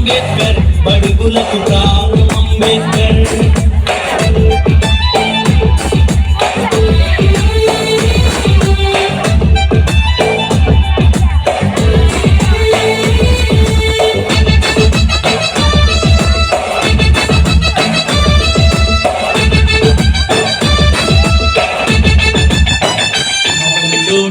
అంబేద్కర్ బడుగులకు ప్రాణం అంబేద్కర్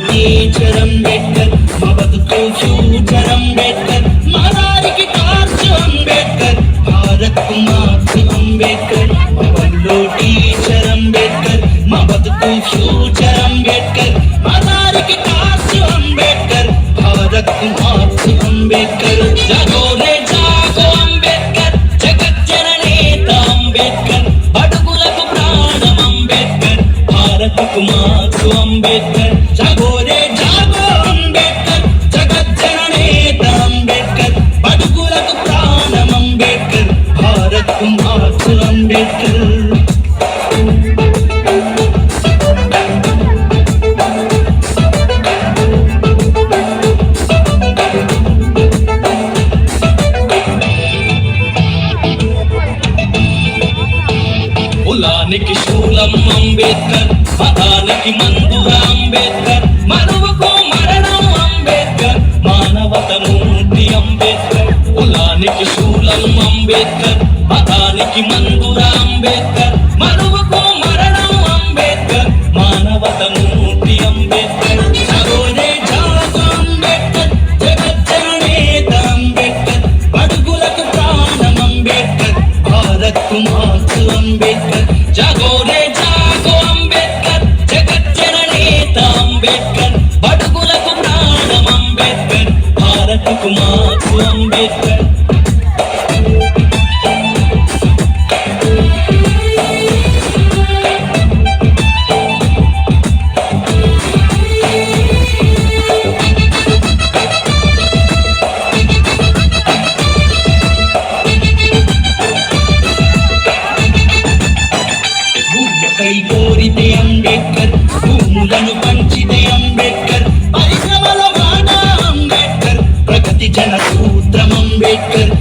టీచర్ అంబేద్కర్ మా బతుకు ఫ్యూచర్ అంబేద్కర్ మా దారికి టార్చ్ అంబేద్కర్ భారత్ కు మార్చు అంబేద్కర్ మా బల్లో టీచర్ అంబేద్కర్ మా బతుకు ఫ్యూచర్ అంబేద్కర్ మా దారికి టార్చ్ అంబేద్కర్ భారత్ కు మార్చు అంబేద్కర్ జాగో రే జాగో అంబేద్కర్ జగత్ జననేత అంబేద్కర్ అడుగులకు ప్రాణం అంబేద్కర్ భారత్ కు మార్చు అంబేద్కర్ జాగో రే జాగో అంబేద్కర్ జగత్ జననేత అంబేద్కర్ అడుగులకు ప్రాణం అంబేద్కర్ భారత్ కు మార్చు అంబేద్కర్ కులానికి శూలం అంబేద్కర్ మతానికి మందురా అంబేద్కర్ మనువుకు మరణం అంబేద్కర్ మానవత మూర్తి అంబేద్కర్ కులానికి శూలం అంబేద్కర్ మతానికి మందురా అంబేద్కర్ మనువుకు మరణం అంబేద్కర్ మానవత మూర్తి అంబేద్కర్ జాగో రే జాగో అంబేద్కర్ జగత్ జననేత అంబేద్కర్ అడుగులకు ప్రాణం అంబేద్కర్ భారత్ కు మార్చు అంబేద్కర్ జాగో రే జాగో అంబేద్కర్ జగత్ జననేత అంబేద్కర్ అడుగులకు ప్రాణం అంబేద్కర్ భారత్ కు మార్చు అంబేద్కర్ కై కోరితే అంబేద్కర్ భూములను పంచితే అంబేద్కర్ పరిశ్రమల వాడ అంబేద్కర్ ప్రగతి జన సూత్రం అంబేద్కర్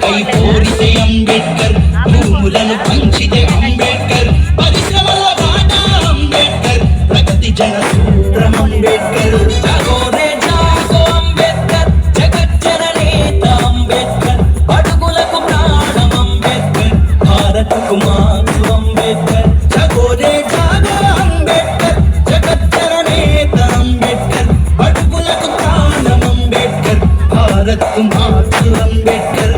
కై కోరితే అంబేద్కర్ భూములను పంచితే అంబేద్కర్ పరిశ్రమల వాడ అంబేద్కర్ ప్రగతి జన సూత్రం అంబేద్కర్ జాగో రే జాగో అంబేద్కర్ జగత్ జననేత అంబేద్కర్ అడుగులకు ప్రాణం అంబేద్కర్ భారత్ కు మార్చు అంబేద్కర్ జాగో రే జాగో అంబేద్కర్ జగత్ జననేత అంబేద్కర్ అడుగులకు ప్రాణం అంబేద్కర్ భారత్ కు మార్చు అంబేద్కర్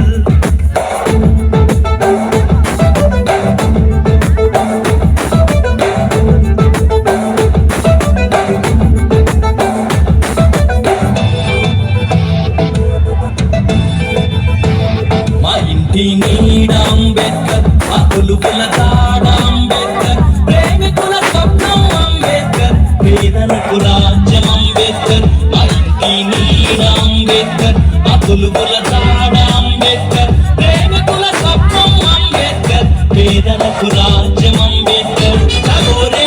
మా ఇంటి నీడ అంబేద్కర్ మా కొలుకుల తాడ అంబేద్కర్ ప్రేమికుల స్వప్నం అంబేద్కర్ పేదలకు రాజ్యం అంబేద్కర్ మా ఇంటి నీడ అంబేద్కర్ మా కొలుకుల తాడ అంబేద్కర్ ప్రేమికుల స్వప్నం అంబేద్కర్ పేదలకు రాజ్యం అంబేద్కర్ జాగో రే